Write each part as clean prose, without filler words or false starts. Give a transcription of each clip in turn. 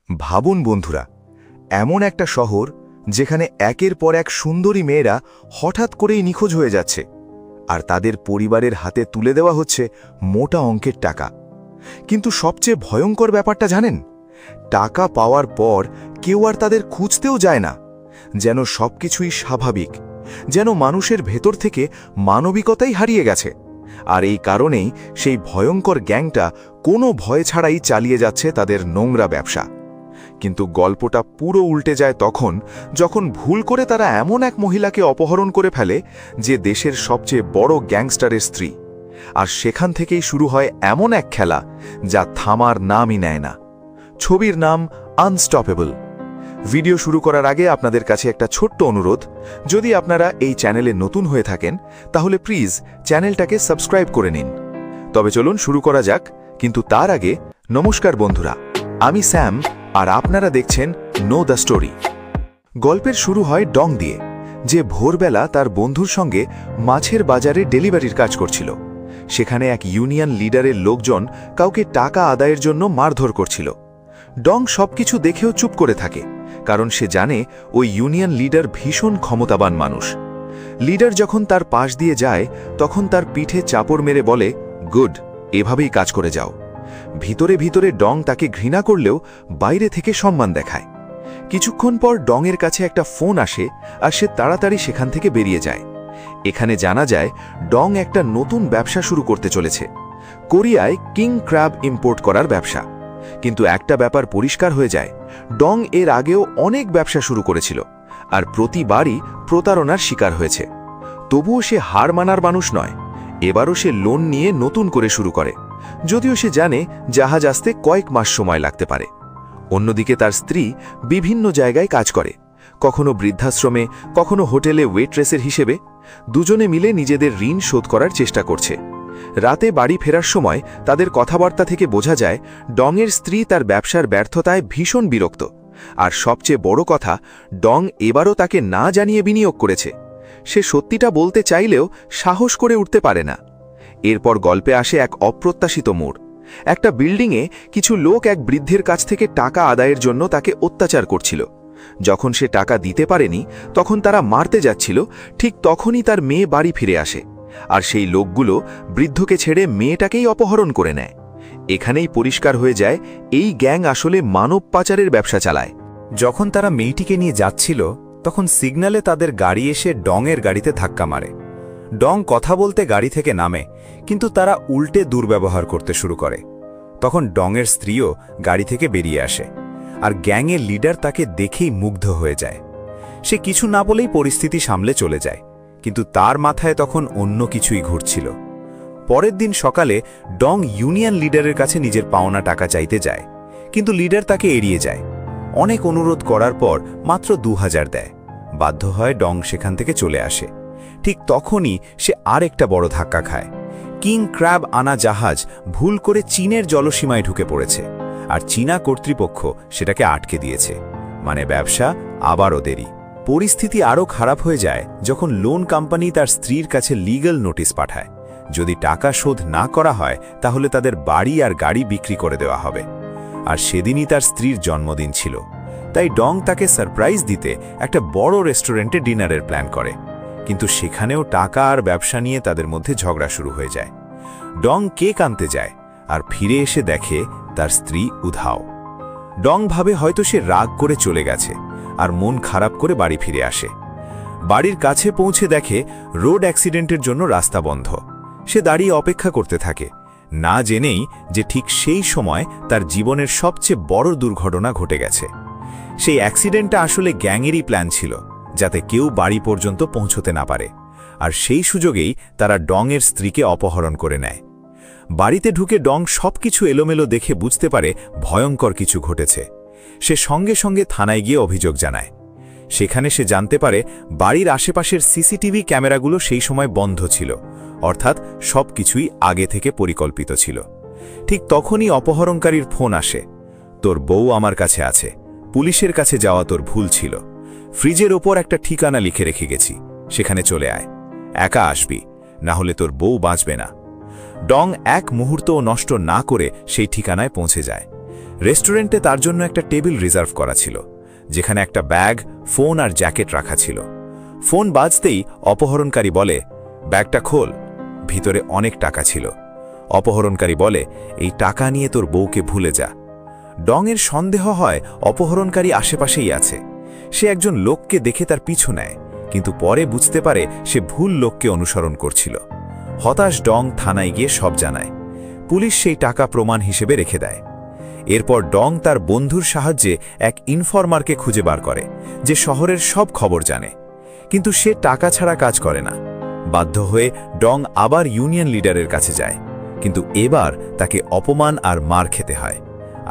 ভাবুন বন্ধুরা, এমন একটা শহর যেখানে একের পর এক সুন্দরী মেয়েরা হঠাৎ করেই নিখোঁজ হয়ে যাচ্ছে, আর তাদের পরিবারের হাতে তুলে দেওয়া হচ্ছে মোটা অঙ্কের টাকা। কিন্তু সবচেয়ে ভয়ঙ্কর ব্যাপারটা জানেন? টাকা পাওয়ার পর কেউ আর তাদের খুঁজতেও যায় না, যেন সবকিছুই স্বাভাবিক, যেন মানুষের ভেতর থেকে মানবিকতাই হারিয়ে গেছে। আর এই কারণেই সেই ভয়ঙ্কর গ্যাংটা কোনো ভয় ছাড়াই চালিয়ে যাচ্ছে তাদের নোংরা ব্যবসা। কিন্তু গল্পটা পুরো উল্টে যায় তখন, যখন ভুল করে তারা এমন এক মহিলাকে অপহরণ করে ফেলে যে দেশের সবচেয়ে বড় গ্যাংস্টারের স্ত্রী। আর সেখান থেকেই শুরু হয় এমন এক খেলা যা থামার নামই নেয় না। ছবির নাম আনস্টপেবল। ভিডিও শুরু করার আগে আপনাদের কাছে একটা ছোট্ট অনুরোধ, যদি আপনারা এই চ্যানেলে নতুন হয়ে থাকেন তাহলে প্লিজ চ্যানেলটাকে সাবস্ক্রাইব করে নিন। তবে চলুন শুরু করা যাক, কিন্তু তার আগে নমস্কার বন্ধুরা, আমি স্যাম আর আপনারা দেখছেন নো দ্য স্টোরি। গল্পের শুরু হয় ডং দিয়ে, যে ভোরবেলা তার বন্ধুর সঙ্গে মাছের বাজারে ডেলিভারির কাজ করছিল। সেখানে এক ইউনিয়ন লিডারের লোকজন কাউকে টাকা আদায়ের জন্য মারধর করছিল। ডং সবকিছু দেখেও চুপ করে থাকে, কারণ সে জানে ওই ইউনিয়ন লিডার ভীষণ ক্ষমতাবান মানুষ। লিডার যখন তার পাশ দিয়ে যায় তখন তার পিঠে চাপড় মেরে বলে, গুড, এভাবেই কাজ করে যাও। ভিতরে ভিতরে ডং তাকে ঘৃণা করলেও বাইরে থেকে সম্মান দেখায়। কিছুক্ষণ পর ডংয়ের কাছে একটা ফোন আসে আর সে তাড়াতাড়ি সেখান থেকে বেরিয়ে যায়। এখানে জানা যায় ডং একটা নতুন ব্যবসা শুরু করতে চলেছে, কোরিয়ায় কিং ক্র্যাব ইম্পোর্ট করার ব্যবসা। কিন্তু একটা ব্যাপার পরিষ্কার হয়ে যায়, ডং এর আগেও অনেক ব্যবসা শুরু করেছিল আর প্রতিবারই প্রতারণার শিকার হয়েছে। তবুও সে হার মানার মানুষ নয়। এবারও সে লোন নিয়ে নতুন করে শুরু করে, যদিও সে জানে জাহাজ আসতে কয়েক মাস সময় লাগতে পারে। অন্যদিকে তার স্ত্রী বিভিন্ন জায়গায় কাজ করে, কখনো বৃদ্ধাশ্রমে, কখনো হোটেলে ওয়েট্রেসের হিসেবে। দুজনে মিলে নিজেদের ঋণ শোধ করার চেষ্টা করছে। রাতে বাড়ি ফেরার সময় তাদের কথাবার্তা থেকে বোঝা যায় ডংয়ের স্ত্রী তার ব্যবসার ব্যর্থতায় ভীষণ বিরক্ত। আর সবচেয়ে বড় কথা, ডং এবারও তাকে না জানিয়ে বিনিয়োগ করেছে। সে সত্যিটা বলতে চাইলেও সাহস করে উঠতে পারে না। এরপর গল্পে আসে এক অপ্রত্যাশিত মোড়। একটা বিল্ডিংয়ে কিছু লোক এক বৃদ্ধের কাছ থেকে টাকা আদায়ের জন্য তাকে অত্যাচার করছিল। যখন সে টাকা দিতে পারেনি, তখন তারা মারতে যাচ্ছিল, ঠিক তখনই তার মেয়ে বাড়ি ফিরে আসে। আর সেই লোকগুলো বৃদ্ধকে ছেড়ে মেয়েটাকেই অপহরণ করে নেয়। এখানেই পরিষ্কার হয়ে যায় এই গ্যাং আসলে মানব পাচারের ব্যবসা চালায়। যখন তারা মেয়েটিকে নিয়ে যাচ্ছিল তখন সিগন্যালে তাদের গাড়ি এসে ডংয়ের গাড়িতে ধাক্কা মারে। ডং কথা বলতে গাড়ি থেকে নামে, কিন্তু তারা উল্টে দুর্ব্যবহার করতে শুরু করে। তখন ডংয়ের স্ত্রীও গাড়ি থেকে বেরিয়ে আসে, আর গ্যাংয়ের লিডার তাকে দেখেই মুগ্ধ হয়ে যায়। সে কিছু না বলেই পরিস্থিতি সামলে চলে যায়, কিন্তু তার মাথায় তখন অন্য কিছুই ঘুরছিল। পরের দিন সকালে ডং ইউনিয়ন লিডারের কাছে নিজের পাওনা টাকা চাইতে যায়, কিন্তু লিডার তাকে এড়িয়ে যায়। অনেক অনুরোধ করার পর মাত্র 2000 দেয়। বাধ্য হয় ডং সেখান থেকে চলে আসে। ঠিক তখনই সে আরেকটা বড় ধাক্কা খায়। কিং ক্র্যাব আনা জাহাজ ভুল করে চীনের জলসীমায় ঢুকে পড়েছে, আর চীনা কর্তৃপক্ষ সেটাকে আটকে দিয়েছে। মানে ব্যবসা আবারও দেরি। পরিস্থিতি আরও খারাপ হয়ে যায় যখন লোন কোম্পানি তার স্ত্রীর কাছে লিগ্যাল নোটিশ পাঠায়। যদি টাকা শোধ না করা হয় তাহলে তাদের বাড়ি আর গাড়ি বিক্রি করে দেওয়া হবে। আর সেদিনই তার স্ত্রীর জন্মদিন ছিল, তাই ডং তাকে সারপ্রাইজ দিতে একটা বড় রেস্টুরেন্টে ডিনারের প্ল্যান করে। কিন্তু সেখানেও টাকা আর ব্যবসা নিয়ে তাদের মধ্যে ঝগড়া শুরু হয়ে যায়। ডং কেক আনতে যায় আর ফিরে এসে দেখে তার স্ত্রী উধাও। ডং ভাবে হয়তো সে রাগ করে চলে গেছে, আর মন খারাপ করে বাড়ি ফিরে আসে। বাড়ির কাছে পৌঁছে দেখে রোড অ্যাক্সিডেন্টের জন্য রাস্তা বন্ধ। সে দাঁড়িয়ে অপেক্ষা করতে থাকে, না জেনেই যে ঠিক সেই সময় তার জীবনের সবচেয়ে বড় দুর্ঘটনা ঘটে গেছে। সেই অ্যাক্সিডেন্টটা আসলে গ্যাংয়েরই প্ল্যান ছিল, যাতে কেউ বাড়ি পর্যন্ত পৌঁছতে না পারে। আর সেই সুযোগেই তারা ডংয়ের স্ত্রীকে অপহরণ করে নেয়। বাড়িতে ঢুকে ডং সবকিছু এলোমেলো দেখে বুঝতে পারে ভয়ঙ্কর কিছু ঘটেছে। সে সঙ্গে সঙ্গে থানায় গিয়ে অভিযোগ জানায়। সেখানে সে জানতে পারে বাড়ির আশেপাশের সিসিটিভি ক্যামেরাগুলো সেই সময় বন্ধ ছিল, অর্থাৎ সবকিছুই আগে থেকে পরিকল্পিত ছিল। ঠিক তখনই অপহরণকারীর ফোন আসে। তোর বউ আমার কাছে আছে, পুলিশের কাছে যাওয়া তোর ভুল ছিল। ফ্রিজের ওপর একটা ঠিকানা লিখে রেখে গেছি, সেখানে চলে আয়। একা আসবি, না হলে তোর বউ বাঁচবে না। ডং এক মুহূর্তও নষ্ট না করে সেই ঠিকানায় পৌঁছে যায়। রেস্টুরেন্টে তার জন্য একটা টেবিল রিজার্ভ করা ছিল, যেখানে একটা ব্যাগ, ফোন আর জ্যাকেট রাখা ছিল। ফোন বাজতেই অপহরণকারী বলে, ব্যাগটা খোল। ভিতরে অনেক টাকা ছিল। অপহরণকারী বলে, এই টাকা নিয়ে তোর বউকে ভুলে যা। ডংয়ের সন্দেহ হয় অপহরণকারী আশেপাশেই আছে। সে একজন লোককে দেখে তার পিছু নেয়, কিন্তু পরে বুঝতে পারে সে ভুল লোককে অনুসরণ করছিল। হতাশ ডং থানায় গিয়ে সব জানায়। পুলিশ সেই টাকা প্রমাণ হিসেবে রেখে দেয়। এরপর ডং তার বন্ধুর সাহায্যে এক ইনফরমারকে খুঁজে বার করে, যে শহরের সব খবর জানে। কিন্তু সে টাকা ছাড়া কাজ করে না। বাধ্য হয়ে ডং আবার ইউনিয়ন লিডারের কাছে যায়, কিন্তু এবার তাকে অপমান আর মার খেতে হয়।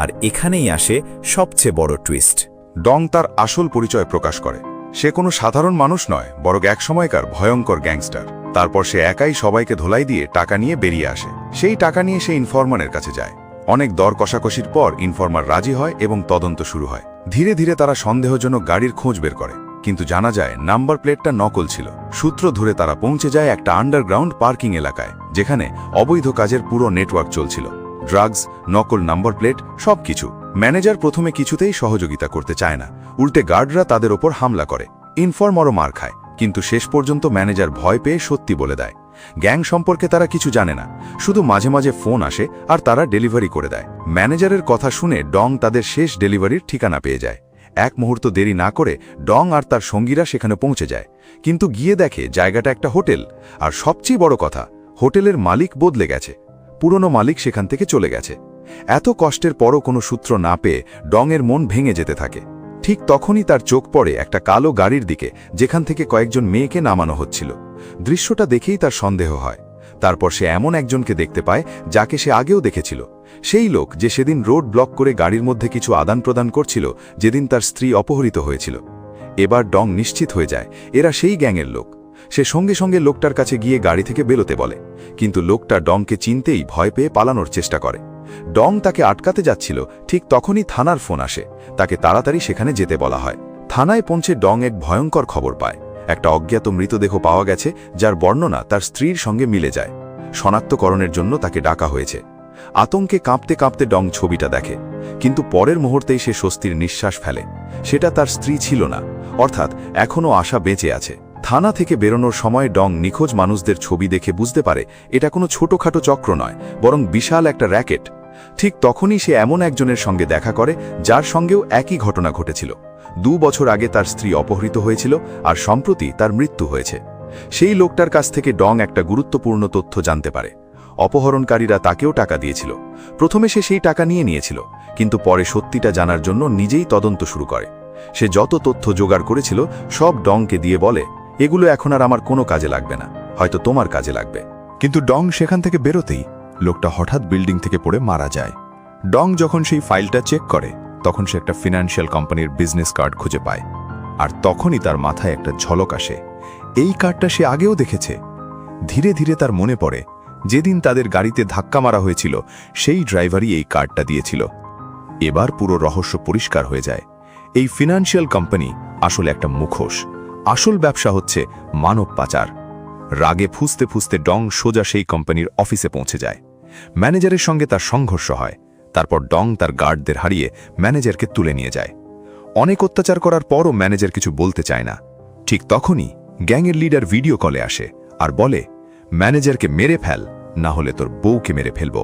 আর এখানেই আসে সবচেয়ে বড় টুইস্ট। ডং তার আসল পরিচয় প্রকাশ করে। সে কোনো সাধারণ মানুষ নয়, বরং একসময়কার ভয়ঙ্কর গ্যাংস্টার। তারপর সে একাই সবাইকে ধোলাই দিয়ে টাকা নিয়ে বেরিয়ে আসে। সেই টাকা নিয়ে সে ইনফরমারের কাছে যায়। অনেক দর কষাকষির পর ইনফরমার রাজি হয় এবং তদন্ত শুরু হয়। ধীরে ধীরে তারা সন্দেহজনক গাড়ির খোঁজ বের করে, কিন্তু জানা যায় নাম্বার প্লেটটা নকল ছিল। সূত্র ধরে তারা পৌঁছে যায় একটা আন্ডারগ্রাউন্ড পার্কিং এলাকায়, যেখানে অবৈধ কাজের পুরো নেটওয়ার্ক চলছিল। ড্রাগস, নকল নাম্বার প্লেট, সবকিছু। ম্যানেজার প্রথমে কিছুতেই সহযোগিতা করতে চায় না, উল্টে গার্ডরা তাদের ওপর হামলা করে। ইনফরমারও মার খায়, কিন্তু শেষ পর্যন্ত ম্যানেজার ভয় পেয়ে সত্যি বলে দেয়। গ্যাং সম্পর্কে তারা কিছু জানে না, শুধু মাঝে মাঝে ফোন আসে আর তারা ডেলিভারি করে দেয়। ম্যানেজারের কথা শুনে ডং তাদের শেষ ডেলিভারির ঠিকানা পেয়ে যায়। এক মুহূর্ত দেরি না করে ডং আর তার সঙ্গীরা সেখানে পৌঁছে যায়, কিন্তু গিয়ে দেখে জায়গাটা একটা হোটেল। আর সবচেয়ে বড় কথা, হোটেলের মালিক বদলে গেছে। পুরনো মালিক সেখান থেকে চলে গেছে। এত কষ্টের পরও কোনো সূত্র না পেয়ে ডংয়ের মন ভেঙে যেতে থাকে। ঠিক তখনই তার চোখ পড়ে একটা কালো গাড়ির দিকে, যেখান থেকে কয়েকজন মেয়েকে নামানো হচ্ছিল। দৃশ্যটা দেখেই তার সন্দেহ হয়। তারপর সে এমন একজনকে দেখতে পায় যাকে সে আগেও দেখেছিল। সেই লোক যে সেদিন রোড ব্লক করে গাড়ির মধ্যে কিছু আদান প্রদান করছিল, যেদিন তার স্ত্রী অপহৃত হয়েছিল। এবার ডং নিশ্চিত হয়ে যায় এরা সেই গ্যাংয়ের লোক। সে সঙ্গে সঙ্গে লোকটার কাছে গিয়ে গাড়ি থেকে বেরোতে বলে, কিন্তু লোকটা ডংকে চিনতেই ভয় পেয়ে পালানোর চেষ্টা করে। ডং তাকে আটকাতে যাচ্ছিল, ঠিক তখনই থানার ফোন আসে। তাকে তাড়াতাড়ি সেখানে যেতে বলা হয়। থানায় পৌঁছে ডং এক ভয়ঙ্কর খবর পায়। একটা অজ্ঞাত মৃতদেহ পাওয়া গেছে, যার বর্ণনা তার স্ত্রীর সঙ্গে মিলে যায়। শনাক্তকরণের জন্য তাকে ডাকা হয়েছে। আতঙ্কে কাঁপতে কাঁপতে ডং ছবিটা দেখে, কিন্তু পরের মুহূর্তেই সে স্বস্তির নিঃশ্বাস ফেলে। সেটা তার স্ত্রী ছিল না, অর্থাৎ এখনও আশা বেঁচে আছে। থানা থেকে বেরোনোর সময় ডং নিখোঁজ মানুষদের ছবি দেখে বুঝতে পারে এটা কোনো ছোটখাটো চক্র নয়, বরং বিশাল একটা র্যাকেট। ঠিক তখনই সে এমন একজনের সঙ্গে দেখা করে যার সঙ্গেও একই ঘটনা ঘটেছিল। 2 বছর আগে তার স্ত্রী অপহৃত হয়েছিল, আর সম্প্রতি তার মৃত্যু হয়েছে। সেই লোকটার কাছ থেকে ডং একটা গুরুত্বপূর্ণ তথ্য জানতে পারে। অপহরণকারীরা তাকেও টাকা দিয়েছিল। প্রথমে সে সেই টাকা নিয়েছিল, কিন্তু পরে সত্যিটা জানার জন্য নিজেই তদন্ত শুরু করে। সে যত তথ্য জোগাড় করেছিল সব ডংকে দিয়ে বলে, এগুলো এখন আর আমার কোনো কাজে লাগবে না, হয়তো তোমার কাজে লাগবে। কিন্তু ডং সেখান থেকে বেরোতেই লোকটা হঠাৎ বিল্ডিং থেকে পড়ে মারা যায়। ডং যখন সেই ফাইলটা চেক করে, তখন সে একটা ফিনান্সিয়াল কোম্পানির বিজনেস কার্ড খুঁজে পায়। আর তখনই তার মাথায় একটা ঝলক আসে। এই কার্ডটা সে আগেও দেখেছে। ধীরে ধীরে তার মনে পড়ে, যেদিন তাদের গাড়িতে ধাক্কা মারা হয়েছিল সেই ড্রাইভারই এই কার্ডটা দিয়েছিল। এবার পুরো রহস্য পরিষ্কার হয়ে যায়। এই ফিনান্সিয়াল কোম্পানি আসলে একটা মুখোশ। আসল ব্যবসা হচ্ছে মানব পাচার। রাগে ফুঁসতে ফুঁসতে ডং সোজা সেই কোম্পানির অফিসে পৌঁছে যায়। ম্যানেজারের সঙ্গে তার সংঘর্ষ হয়। তারপর ডং তার গার্ডদের হারিয়ে ম্যানেজারকে তুলে নিয়ে যায়। অনেক অত্যাচার করার পরও ম্যানেজার কিছু বলতে চায় না। ঠিক তখনই গ্যাংয়ের লিডার ভিডিও কলে আসে আর বলে, ম্যানেজারকে মেরে ফেল, না হলে তোর বউকে মেরে ফেলব।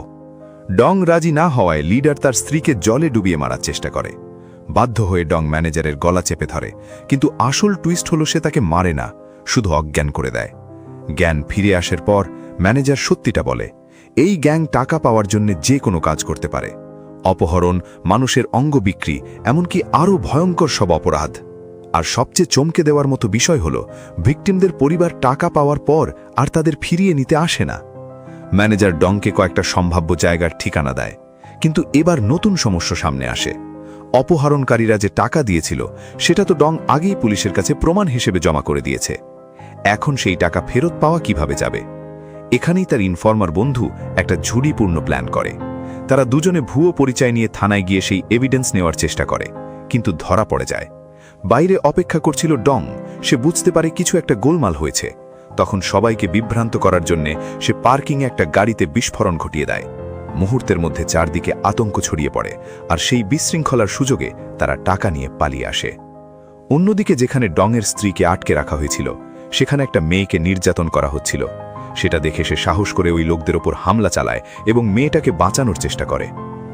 ডং রাজি না হওয়ায় লিডার তার স্ত্রীকে জলে ডুবিয়ে মারার চেষ্টা করে। বাধ্য হয়ে ডং ম্যানেজারের গলা চেপে ধরে, কিন্তু আসল টুইস্ট হলো সে তাকে মারে না, শুধু অজ্ঞান করে দেয়। জ্ঞান ফিরে আসার পর ম্যানেজার সত্যিটা বলে, এই গ্যাং টাকা পাওয়ার জন্য যে কোনো কাজ করতে পারে। অপহরণ, মানুষের অঙ্গ বিক্রি, এমনকি আরও ভয়ঙ্কর সব অপরাধ। আর সবচেয়ে চমকে দেওয়ার মতো বিষয় হলো, ভিকটিমদের পরিবার টাকা পাওয়ার পর আর তাদের ফিরিয়ে নিতে আসে না। ম্যানেজার ডংকে কয়েকটা সম্ভাব্য জায়গার ঠিকানা দেয়, কিন্তু এবার নতুন সমস্যা সামনে আসে। অপহরণকারীরা যে টাকা দিয়েছিল সেটা তো ডং আগেই পুলিশের কাছে প্রমাণ হিসেবে জমা করে দিয়েছে। এখন সেই টাকা ফেরত পাওয়া কিভাবে যাবে? এখানেই তার ইনফরমার বন্ধু একটা ঝুড়িপূর্ণ প্ল্যান করে। তারা দুজনে ভুয়ো পরিচয় নিয়ে থানায় গিয়ে সেই এভিডেন্স নেওয়ার চেষ্টা করে, কিন্তু ধরা পড়ে যায়। বাইরে অপেক্ষা করছিল ডং। সে বুঝতে পারে কিছু একটা গোলমাল হয়েছে। তখন সবাইকে বিভ্রান্ত করার জন্য সে পার্কিংয়ে একটা গাড়িতে বিস্ফোরণ ঘটিয়ে দেয়। মুহূর্তের মধ্যে চারদিকে আতঙ্ক ছড়িয়ে পড়ে আর সেই বিশৃঙ্খলার সুযোগে তারা টাকা নিয়ে পালিয়ে আসে। অন্যদিকে যেখানে ডংয়ের স্ত্রীকে আটকে রাখা হয়েছিল সেখানে একটা মেয়েকে নির্যাতন করা হচ্ছিল। সেটা দেখে সে সাহস করে ওই লোকদের ওপর হামলা চালায় এবং মেয়েটাকে বাঁচানোর চেষ্টা করে,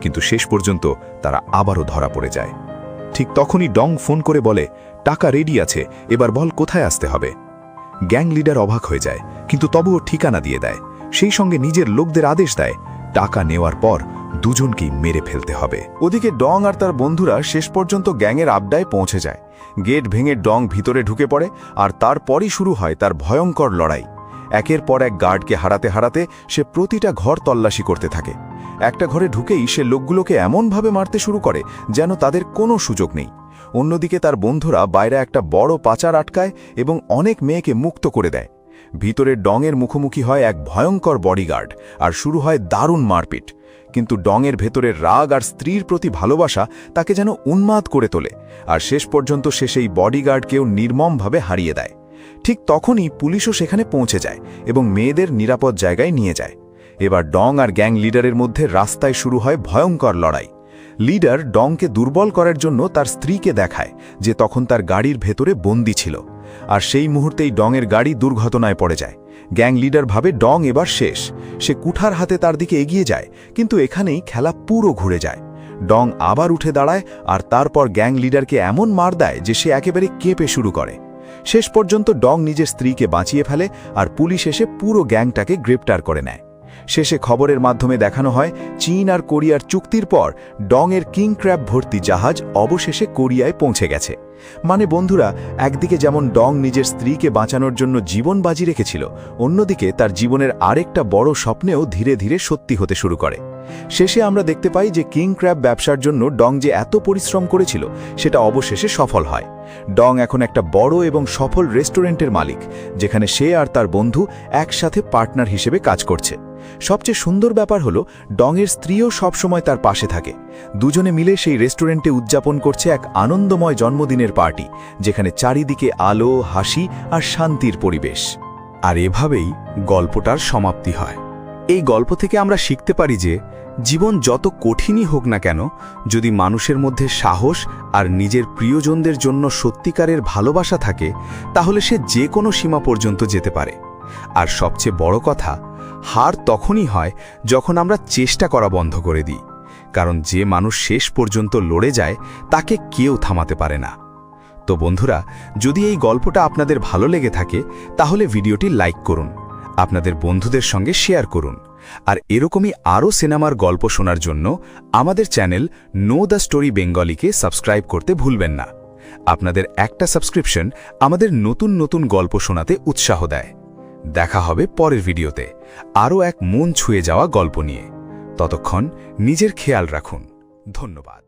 কিন্তু শেষ পর্যন্ত তারা আবারও ধরা পড়ে যায়। ঠিক তখনই ডং ফোন করে বলে, টাকা রেডি আছে, এবার বল কোথায় আসতে হবে। গ্যাং লিডার অবাক হয়ে যায়, কিন্তু তবুও ঠিকানা দিয়ে দেয়। সেই সঙ্গে নিজের লোকদের আদেশ দেয়, টাকা নেওয়ার পর দুজনকেই মেরে ফেলতে হবে। ওদিকে ডং আর তার বন্ধুরা শেষ পর্যন্ত গ্যাংয়ের আড্ডায় পৌঁছে যায়। গেট ভেঙে ডং ভিতরে ঢুকে পড়ে আর তারপরই শুরু হয় তার ভয়ঙ্কর লড়াই। একের পর এক গার্ডকে হারাতে হারাতে সে প্রতিটা ঘর তল্লাশি করতে থাকে। একটা ঘরে ঢুকেই সে লোকগুলোকে এমনভাবে মারতে শুরু করে যেন তাদের কোনো সুযোগ নেই। অন্যদিকে তার বন্ধুরা বাইরে একটা বড় পাচার আটকায় এবং অনেক মেয়েকে মুক্ত করে দেয়। ভিতরে ডংয়ের মুখোমুখি হয় এক ভয়ঙ্কর বডিগার্ড আর শুরু হয় দারুণ মারপিট। কিন্তু ডংয়ের ভেতরের রাগ আর স্ত্রীর প্রতি ভালোবাসা তাকে যেন উন্মাদ করে তোলে, আর শেষ পর্যন্ত সে সেই বডিগার্ডকেও নির্মমভাবে হারিয়ে দেয়। ঠিক তখনই পুলিশও সেখানে পৌঁছে যায় এবং মেয়েদের নিরাপদ জায়গায় নিয়ে যায়। এবার ডং আর গ্যাং লিডারের মধ্যে রাস্তায় শুরু হয় ভয়ঙ্কর লড়াই। লিডার ডংকে দুর্বল করার জন্য তার স্ত্রীকে দেখায় যে তখন তার গাড়ির ভেতরে বন্দী ছিল, আর সেই মুহূর্তেই ডংয়ের গাড়ি দুর্ঘটনায় পড়ে যায়। গ্যাং লিডার ভাবে ডং এবার শেষ। সে কুঠার হাতে তার দিকে এগিয়ে যায়, কিন্তু এখানেই খেলা পুরো ঘুরে যায়। ডং আবার উঠে দাঁড়ায় আর তারপর গ্যাং লিডারকে এমন মার দেয় যে সে একেবারে কেঁপে শুরু করে। শেষ পর্যন্ত ডং নিজের স্ত্রীকে বাঁচিয়ে ফেলে আর পুলিশ এসে পুরো গ্যাংটাকে গ্রেপ্তার করে নেয়। শেষে খবরের মাধ্যমে দেখানো হয় চীন আর কোরিয়ার চুক্তির পর ডংয়ের কিং ক্র্যাব ভর্তি জাহাজ অবশেষে কোরিয়ায় পৌঁছে গেছে। মানে বন্ধুরা, একদিকে যেমন ডং নিজের স্ত্রীকে বাঁচানোর জন্য জীবন বাজি রেখেছিল, অন্যদিকে তার জীবনের আরেকটা বড় স্বপ্নেও ধীরে ধীরে সত্যি হতে শুরু করে। শেষে আমরা দেখতে পাই যে কিং ক্র্যাব ব্যবসার জন্য ডং যে এত পরিশ্রম করেছিল সেটা অবশেষে সফল হয়। ডং এখন একটা বড় এবং সফল রেস্টুরেন্টের মালিক, যেখানে সে আর তার বন্ধু একসাথে পার্টনার হিসেবে কাজ করছে। সবচেয়ে সুন্দর ব্যাপার হলো ডংয়ের স্ত্রীও সবসময় তার পাশে থাকে। দুজনে মিলে সেই রেস্টুরেন্টে উদযাপন করছে এক আনন্দময় জন্মদিনের পার্টি, যেখানে চারিদিকে আলো, হাসি আর শান্তির পরিবেশ। আর এভাবেই গল্পটার সমাপ্তি হয়। এই গল্প থেকে আমরা শিখতে পারি যে জীবন যত কঠিনই হোক না কেন, যদি মানুষের মধ্যে সাহস আর নিজের প্রিয়জনদের জন্য সত্যিকারের ভালোবাসা থাকে, তাহলে সে যে কোনো সীমা পর্যন্ত যেতে পারে। আর সবচেয়ে বড় কথা, হার তখনই হয় যখন আমরা চেষ্টা করা বন্ধ করে দিই, কারণ যে মানুষ শেষ পর্যন্ত লড়ে যায় তাকে কেউ থামাতে পারে না। তো বন্ধুরা, যদি এই গল্পটা আপনাদের ভালো লেগে থাকে তাহলে ভিডিওটি লাইক করুন, আপনাদের বন্ধুদের সঙ্গে শেয়ার করুন, আর এরকমই আরও সিনেমার গল্প শোনার জন্য আমাদের চ্যানেল নো দ্য স্টোরি বেঙ্গলিকে সাবস্ক্রাইব করতে ভুলবেন না। আপনাদের একটা সাবস্ক্রিপশন আমাদের নতুন নতুন গল্প শোনাতে উৎসাহ দেয়। দেখা হবে পরের ভিডিওতে আরও এক মন ছুঁয়ে যাওয়া গল্প নিয়ে। ততক্ষণ নিজের খেয়াল রাখুন। ধন্যবাদ।